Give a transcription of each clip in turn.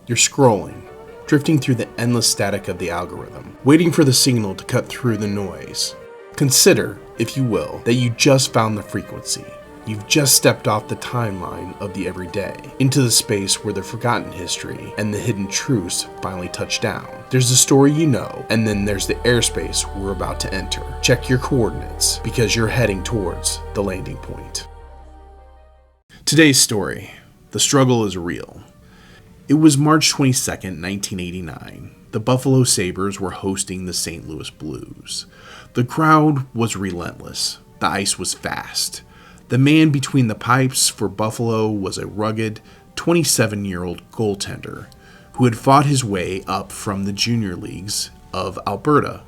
You're scrolling, drifting through the endless static of the algorithm, waiting for the signal to cut through the noise. Consider, if you will, that you just found the frequency. You've just stepped off the timeline of the everyday, into the space where the forgotten history and the hidden truths finally touch down. There's the story you know, and then there's the airspace we're about to enter. Check your coordinates, because you're heading towards the landing point. Today's story, the struggle is real. It was March 22nd, 1989. The Buffalo Sabres were hosting the St. Louis Blues. The crowd was relentless. The ice was fast. The man between the pipes for Buffalo was a rugged, 27-year-old goaltender who had fought his way up from the junior leagues of Alberta.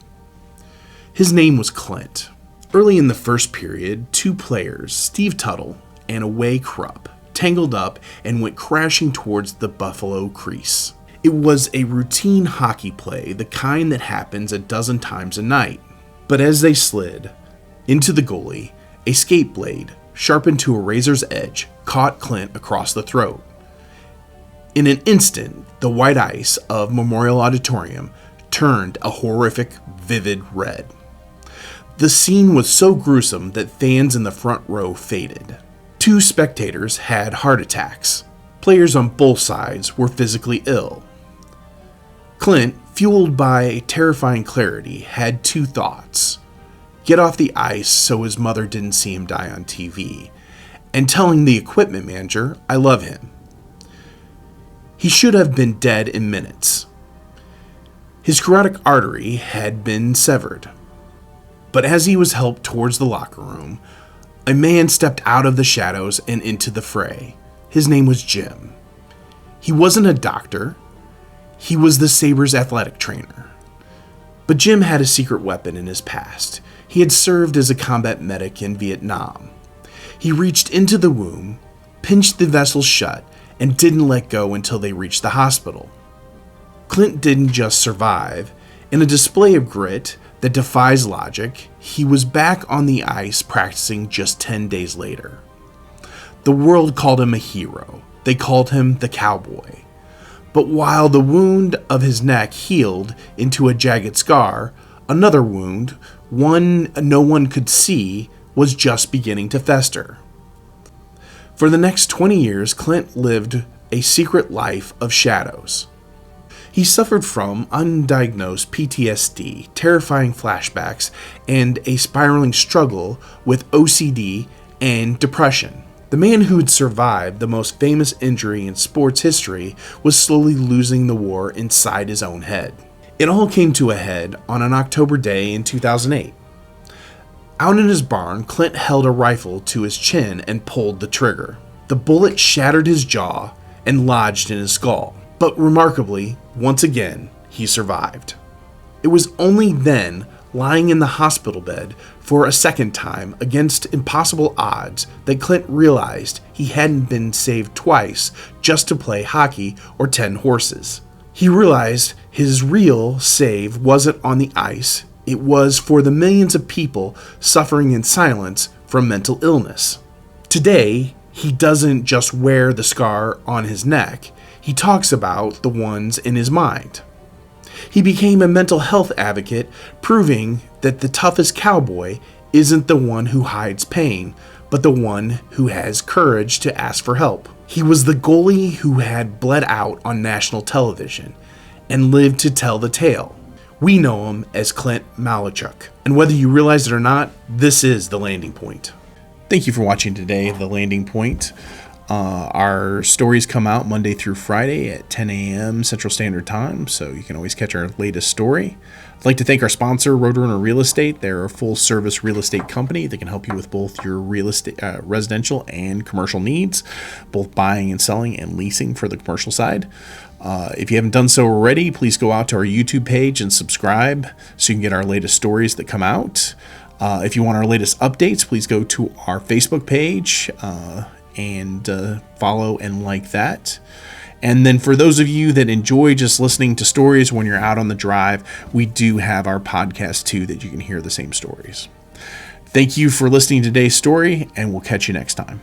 His name was Clint. Early in the first period, two players, Steve Tuttle and Away Krupp, tangled up and went crashing towards the Buffalo crease. It was a routine hockey play, the kind that happens a dozen times a night. But as they slid into the goalie, a skate blade, sharpened to a razor's edge, caught Clint across the throat. In an instant, the white ice of Memorial Auditorium turned a horrific, vivid red. The scene was so gruesome that fans in the front row faded. Two spectators had heart attacks. Players on both sides were physically ill. Clint, fueled by terrifying clarity, had two thoughts: get off the ice so his mother didn't see him die on TV, and telling the equipment manager, I love him. He should have been dead in minutes. His carotid artery had been severed. But as he was helped towards the locker room, a man stepped out of the shadows and into the fray. His name was Jim. He wasn't a doctor. He was the Sabres athletic trainer. But Jim had a secret weapon in his past. He had served as a combat medic in Vietnam. He reached into the wound, pinched the vessel shut, and didn't let go until they reached the hospital. Clint didn't just survive. In a display of grit that defies logic, he was back on the ice practicing just 10 days later. The world called him a hero. They called him the cowboy. But while the wound of his neck healed into a jagged scar, another wound, one no one could see, was just beginning to fester. For the next 20 years, Clint lived a secret life of shadows. He suffered from undiagnosed PTSD, terrifying flashbacks, and a spiraling struggle with OCD and depression. The man who had survived the most famous injury in sports history was slowly losing the war inside his own head. It all came to a head on an October day in 2008. Out in his barn, Clint held a rifle to his chin and pulled the trigger. The bullet shattered his jaw and lodged in his skull. But remarkably, once again, he survived. It was only then, lying in the hospital bed for a second time against impossible odds, that Clint realized he hadn't been saved twice just to play hockey or 10 horses. He realized his real save wasn't on the ice. It was for the millions of people suffering in silence from mental illness. Today, he doesn't just wear the scar on his neck. He talks about the ones in his mind. He became a mental health advocate, proving that the toughest cowboy isn't the one who hides pain, but the one who has courage to ask for help. He was the goalie who had bled out on national television and lived to tell the tale. We know him as Clint Malachuk, and whether you realize it or not, this is The Landing Point. Thank you for watching today, The Landing Point. Our stories come out Monday through Friday at 10 a.m. Central Standard Time, so you can always catch our latest story. I'd like to thank our sponsor, Roadrunner Real Estate. They're a full-service real estate company that can help you with both your real estate, residential and commercial needs, both buying and selling and leasing for the commercial side. If you haven't done so already, please go out to our YouTube page and subscribe so you can get our latest stories that come out. If you want our latest updates, please go to our Facebook page and follow and like that. And then for those of you that enjoy just listening to stories when you're out on the drive, we do have our podcast too that you can hear the same stories. Thank you for listening to today's story, and we'll catch you next time.